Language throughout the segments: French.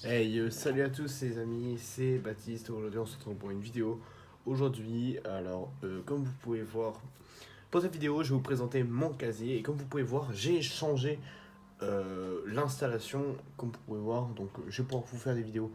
Hey, salut à tous les amis, c'est Baptiste. Aujourd'hui, on se retrouve pour une vidéo. Aujourd'hui, comme vous pouvez voir, pour cette vidéo, je vais vous présenter mon casier. Et comme vous pouvez voir, j'ai changé l'installation. Comme vous pouvez voir, donc je vais pouvoir vous faire des vidéos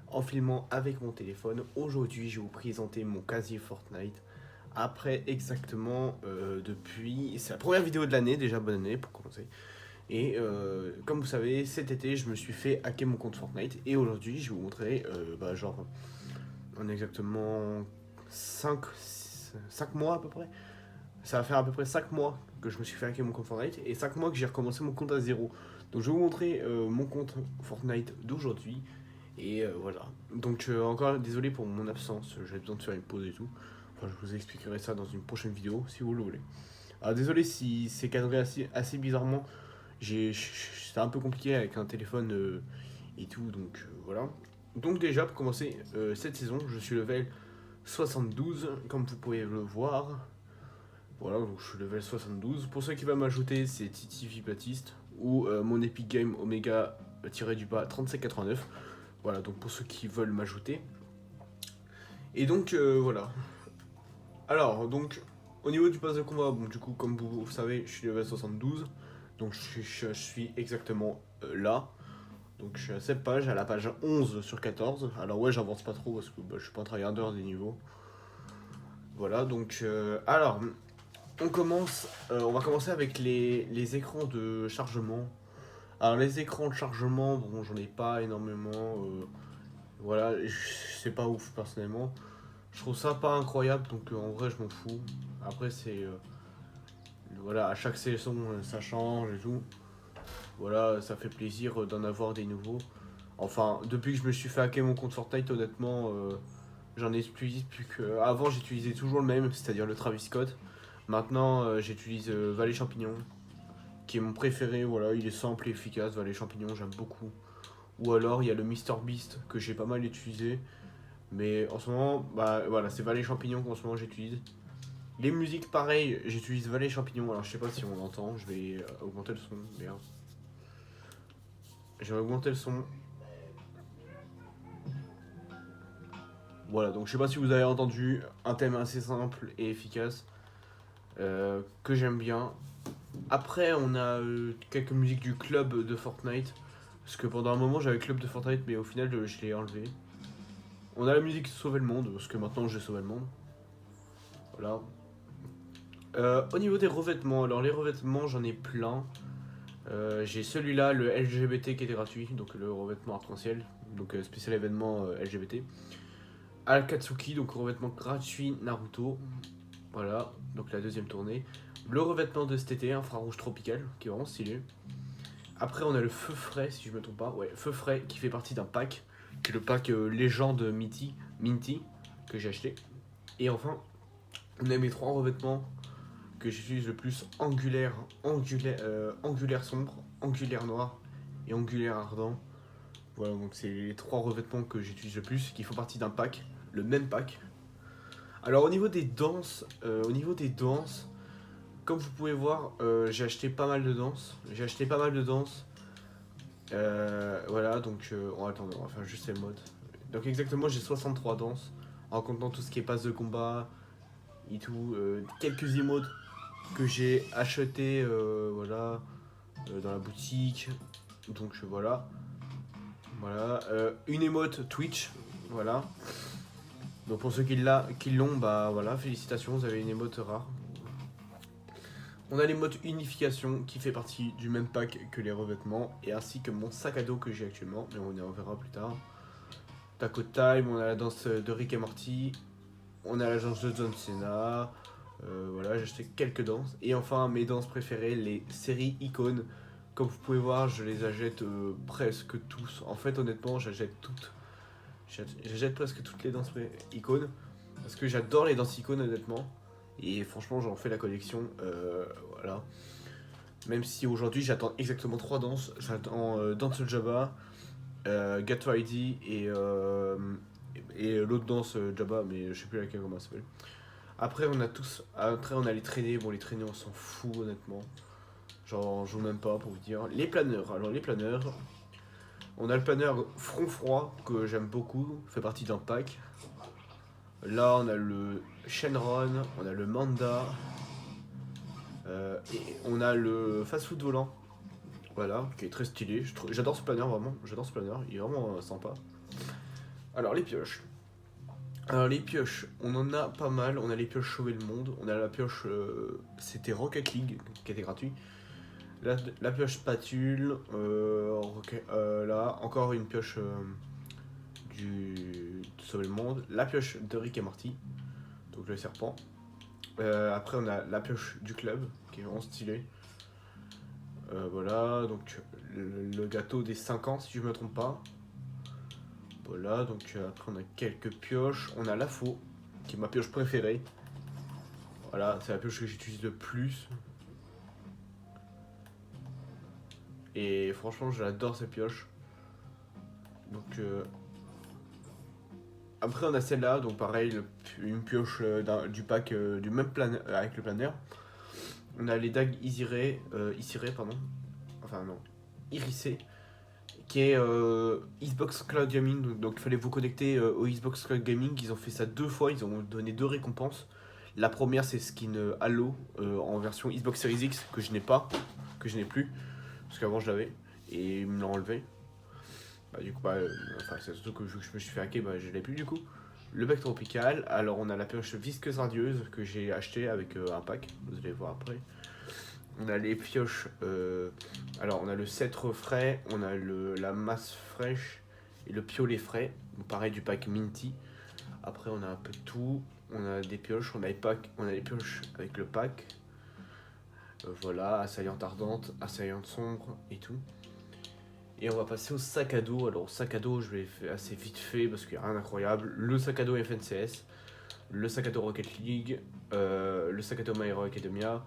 en filmant avec mon téléphone. Aujourd'hui, je vais vous présenter mon casier Fortnite. Après exactement depuis... C'est la première vidéo de l'année, déjà bonne année pour commencer. Et comme vous savez, cet été, je me suis fait hacker mon compte Fortnite. Et aujourd'hui, je vais vous montrer, on a exactement 5 mois à peu près. Ça va faire à peu près 5 mois que je me suis fait hacker mon compte Fortnite. Et 5 mois que j'ai recommencé mon compte à zéro. Donc je vais vous montrer mon compte Fortnite d'aujourd'hui. Et voilà. Donc encore désolé pour mon absence. J'avais besoin de faire une pause et tout. Enfin, je vous expliquerai ça dans une prochaine vidéo si vous le voulez. Alors désolé si c'est cadré assez bizarrement. C'était un peu compliqué avec un téléphone et tout, donc voilà. Donc déjà, pour commencer cette saison, je suis level 72, comme vous pouvez le voir. Voilà, donc je suis level 72. Pour ceux qui veulent m'ajouter, c'est Titi Baptiste ou mon Epic Game Omega tiré du bas 3789. Voilà, donc pour ceux qui veulent m'ajouter. Et donc voilà. Alors, donc au niveau du pass de combat, bon, du coup, comme vous savez, je suis level 72. Donc je suis exactement là. Donc je suis à cette page, à la page 11 sur 14. Alors ouais, j'avance pas trop parce que je suis pas un tryharder des niveaux. Voilà, donc on va commencer avec les écrans de chargement. Alors les écrans de chargement, bon j'en ai pas énormément. Voilà, c'est pas ouf personnellement. Je trouve ça pas incroyable, donc en vrai je m'en fous. Après c'est voilà, à chaque saison ça change et tout. Voilà, ça fait plaisir d'en avoir des nouveaux. Enfin, depuis que je me suis fait hacker mon compte Fortnite, honnêtement, j'en ai utilisé plus que. Avant, j'utilisais toujours le même, c'est-à-dire le Travis Scott. Maintenant, j'utilise Valet Champignon, qui est mon préféré. Voilà, il est simple et efficace. Valet Champignon, j'aime beaucoup. Ou alors, il y a le Mister Beast que j'ai pas mal utilisé. Mais en ce moment, bah voilà, c'est Valet Champignon qu'en ce moment j'utilise. Les musiques, pareil, j'utilise Valet Champignon. Alors, je sais pas si on l'entend, je vais augmenter le son. Merde. Je vais augmenter le son. Voilà, donc je sais pas si vous avez entendu un thème assez simple et efficace que j'aime bien. Après, on a quelques musiques du club de Fortnite. Parce que pendant un moment, j'avais club de Fortnite, mais au final, je l'ai enlevé. On a la musique Sauver le monde, parce que maintenant, j'ai sauvé le monde. Voilà. Au niveau des revêtements, alors les revêtements, j'en ai plein. J'ai celui-là, le LGBT qui était gratuit, donc le revêtement arc-en-ciel, donc spécial événement LGBT. Akatsuki, donc revêtement gratuit Naruto. Voilà, donc la deuxième tournée. Le revêtement de cet été, infrarouge tropical, qui est vraiment stylé. Après, on a le feu frais, si je me trompe pas. Ouais, feu frais qui fait partie d'un pack, qui est le pack légende Minty, que j'ai acheté. Et enfin, on a mes trois revêtements que j'utilise le plus angulaire sombre, angulaire noir et angulaire ardent. Voilà, donc c'est les trois revêtements que j'utilise le plus, qui font partie d'un pack, le même pack. Alors au niveau des danses, comme vous pouvez voir, j'ai acheté pas mal de danses. Voilà, donc attendez, on va faire juste les modes. Donc exactement, j'ai 63 danses, en comptant tout ce qui est passe de combat et tout. Quelques emotes que j'ai acheté voilà, dans la boutique. Donc voilà. Voilà. Une emote Twitch. Voilà. Donc pour ceux qui l'ont, bah voilà, félicitations, vous avez une emote rare. On a les modes unification qui fait partie du même pack que les revêtements et ainsi que mon sac à dos que j'ai actuellement, mais on en verra plus tard. Taco Time, on a la danse de Rick et Morty, on a la danse de John Cena, voilà, j'ai acheté quelques danses. Et enfin mes danses préférées, les séries icônes. Comme vous pouvez voir, je les achète presque tous. En fait, honnêtement, j'achète toutes. J'achète presque toutes les danses icônes parce que j'adore les danses icônes, honnêtement. Et franchement, j'en fais la collection. Voilà. Même si aujourd'hui j'attends exactement 3 danses. J'attends Dance Jabba, Get Ready et l'autre danse Jabba, mais je sais plus laquelle comment elle s'appelle. Après on a les traînées. Bon, les traînées on s'en fout honnêtement. Genre, je joue même pas pour vous dire. Les planeurs. Alors les planeurs. On a le planeur front froid que j'aime beaucoup, fait partie d'un pack. Là on a le Shenron, on a le Manda, et on a le fast food volant. Voilà, qui est très stylé. J'adore ce planeur vraiment, j'adore ce planeur, il est vraiment sympa. Alors les pioches. Alors les pioches, on en a pas mal. On a les pioches Sauver le Monde. On a la pioche, c'était Rocket League qui était gratuit. La pioche Spatule. Là, encore une pioche de Sauver le Monde. La pioche de Rick et Morty, donc le serpent. Après, on a la pioche du club qui est vraiment stylée. Voilà, donc le gâteau des 5 ans, si je me trompe pas. Voilà, donc après on a quelques pioches. On a la faux, qui est ma pioche préférée. Voilà, c'est la pioche que j'utilise le plus. Et franchement, j'adore cette pioche. Donc après on a celle-là, donc pareil, une pioche du pack du même planeur avec le planeur. On a les dagues Isiré, pardon. Enfin non, Irisé, qui est Xbox Cloud Gaming. Donc il fallait vous connecter au Xbox Cloud Gaming. Ils ont fait ça 2 fois, ils ont donné 2 récompenses. La première c'est skin Halo en version Xbox Series X que je n'ai pas, que je n'ai plus, parce qu'avant je l'avais et ils me l'ont enlevé. Bah, du coup, enfin, c'est surtout que je me suis fait hacker, bah, je l'ai plus du coup. Le bec tropical, alors on a la pioche visqueuse radieuse que j'ai acheté avec un pack, vous allez voir après. On a les pioches, alors on a le cèdre frais, on a la masse fraîche et le piolet frais, donc pareil du pack Minty. Après on a un peu de tout, on a des pioches, on a les pioches avec le pack. Voilà, assaillante ardente, assaillante sombre et tout. Et on va passer au sac à dos. Alors, au sac à dos, je vais faire assez vite fait parce qu'il n'y a rien d'incroyable. Le sac à dos FNCS, le sac à dos Rocket League, le sac à dos My Hero Academia.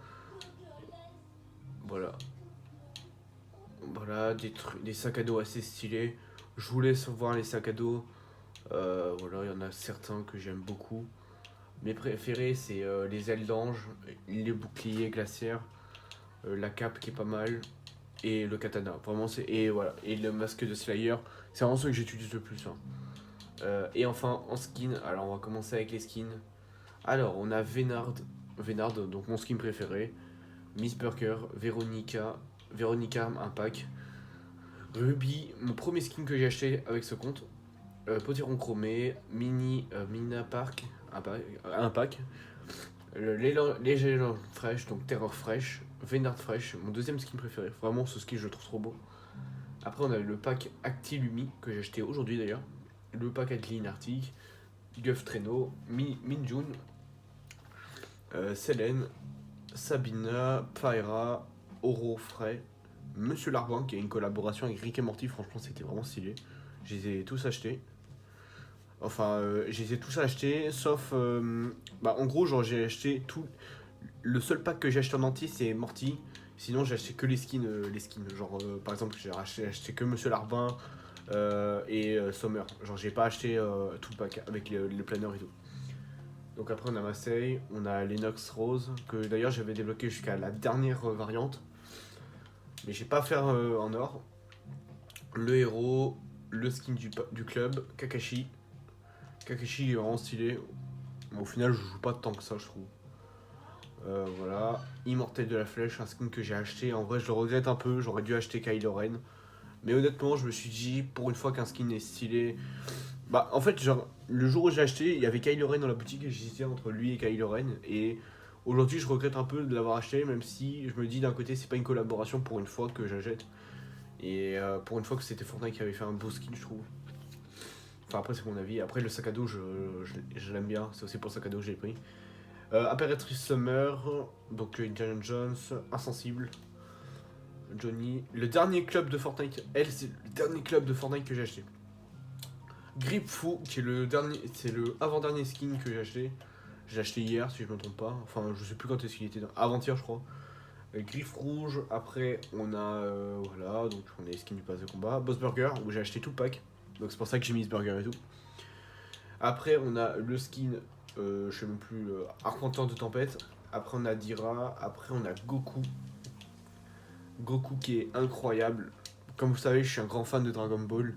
Voilà. Voilà, des sacs à dos assez stylés. Je vous laisse voir les sacs à dos. Voilà, il y en a certains que j'aime beaucoup. Mes préférés, c'est les ailes d'ange, les boucliers glaciaires, la cape qui est pas mal, et le katana. Vraiment, et voilà, et le masque de Slayer, c'est vraiment ceux que j'utilise le plus. Hein. Et enfin, en skin, alors on va commencer avec les skins. Alors, on a Vénard, donc mon skin préféré, Miss Burger, Véronica, un pack, Ruby, mon premier skin que j'ai acheté avec ce compte, Potiron chromé, Mina Park, un pack, les Légendes fraîches, donc Terreur fraîche, Vénard fraîche, mon deuxième skin préféré. Vraiment, ce skin, je le trouve trop beau. Après, on a le pack Actilumi, que j'ai acheté aujourd'hui d'ailleurs. Le pack Actiline Arctique, Guff Traîneau, Minjun, Selene, Sabina, Pyra, Oro Fray, Monsieur Larbin, qui a une collaboration avec Rick et Morty. Franchement, c'était vraiment stylé. Je les ai tous achetés. Enfin, je les ai tous achetés, sauf. En gros, genre, j'ai acheté tout. Le seul pack que j'ai acheté en entier, c'est Morty. Sinon, j'ai acheté que les skins. Genre, par exemple, j'ai acheté que Monsieur Larbin et Summer. Genre, j'ai pas acheté tout le pack avec le planeur et tout. Donc, après, on a Marseille, on a l'Enox Rose, que d'ailleurs, j'avais débloqué jusqu'à la dernière variante. Mais j'ai pas faire en or. Le héros, le skin du club, Kakashi. Kakashi est vraiment stylé. Au final, je joue pas tant que ça, je trouve. Voilà. Immortel de la Flèche, un skin que j'ai acheté. En vrai, je le regrette un peu. J'aurais dû acheter Kylo Ren. Mais honnêtement, je me suis dit, pour une fois qu'un skin est stylé. Bah, en fait, genre, le jour où j'ai acheté, il y avait Kylo Ren dans la boutique et j'hésitais entre lui et Kylo Ren. Et aujourd'hui, je regrette un peu de l'avoir acheté, même si je me dis d'un côté, c'est pas une collaboration pour une fois que j'achète. Et pour une fois que c'était Fortnite qui avait fait un beau skin, je trouve. Enfin, après, c'est mon avis. Après, le sac à dos, je l'aime bien. C'est aussi pour le sac à dos que j'ai pris. Impératrice Summer, donc Indiana Jones, Insensible, Johnny. Le dernier club de Fortnite, c'est le dernier club de Fortnite que j'ai acheté. Grip Fou, qui est le dernier, c'est le avant-dernier skin que j'ai acheté. J'ai acheté hier, si je me trompe pas. Enfin, je sais plus quand est-ce qu'il était. Avant-hier, je crois. Griffe rouge, après on a voilà, donc on a les skins du pass de combat. Boss Burger, où j'ai acheté tout le pack, donc c'est pour ça que j'ai mis ce burger et tout. Après on a le skin, je sais même plus, Arpenteur de Tempête. Après on a Dira, après on a Goku. Goku qui est incroyable, comme vous savez, je suis un grand fan de Dragon Ball.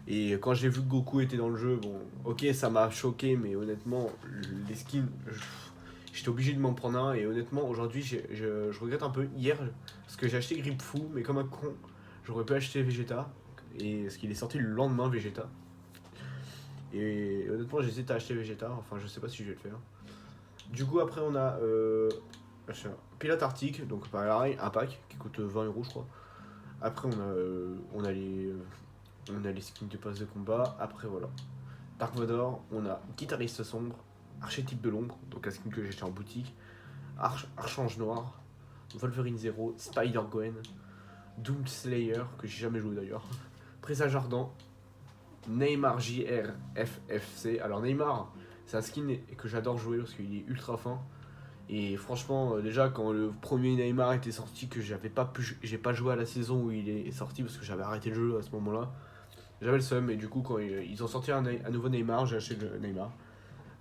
Et quand j'ai vu que Goku était dans le jeu, bon, ok, ça m'a choqué, mais honnêtement, les skins, j'étais obligé de m'en prendre un. Et honnêtement, aujourd'hui, je regrette un peu. Hier, parce que j'ai acheté Gripfou, mais comme un con, j'aurais pu acheter Vegeta. Et parce qu'il est sorti le lendemain, Vegeta. Et honnêtement, j'hésite à acheter Vegeta. Enfin, je sais pas si je vais le faire. Du coup, après, on a Pilote Arctique, donc pareil, un pack qui coûte 20 € je crois. Après, on a les skins de passe de combat. Après, voilà. Dark Vador, on a Guitariste Sombre, Archétype de l'Ombre, donc un skin que j'ai acheté en boutique. Archange Noir, Wolverine Zero, Spider-Gwen, Doom Slayer, que j'ai jamais joué d'ailleurs. Présage Ardent, Neymar JRFFC. Alors, Neymar, c'est un skin que j'adore jouer parce qu'il est ultra fin. Et franchement, déjà quand le premier Neymar était sorti, que j'ai pas joué à la saison où il est sorti parce que j'avais arrêté le jeu à ce moment-là, j'avais le seum. Et du coup, quand ils ont sorti un nouveau Neymar, j'ai acheté le Neymar.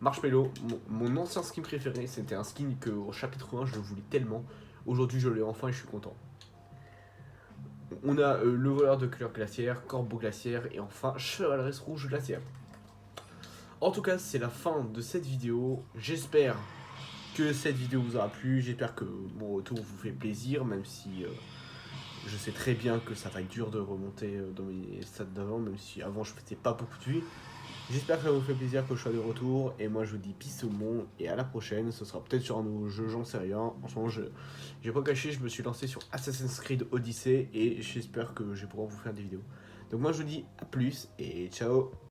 Marshmello, mon ancien skin préféré, c'était un skin que au chapitre 1 je le voulais tellement. Aujourd'hui, je l'ai enfin et je suis content. On a le voleur de couleur glaciaire, corbeau glaciaire et enfin chevaleresse rouge glaciaire. En tout cas, c'est la fin de cette vidéo. J'espère que cette vidéo vous aura plu. J'espère que mon retour vous fait plaisir, même si je sais très bien que ça va être dur de remonter dans mes stats d'avant, même si avant je faisais pas beaucoup de vues. J'espère que ça vous fait plaisir que je sois de retour. Et moi je vous dis peace au monde et à la prochaine. Ce sera peut-être sur un nouveau jeu, j'en sais rien. En ce moment, j'ai pas caché, je me suis lancé sur Assassin's Creed Odyssey et j'espère que je vais pouvoir vous faire des vidéos. Donc moi je vous dis à plus et ciao.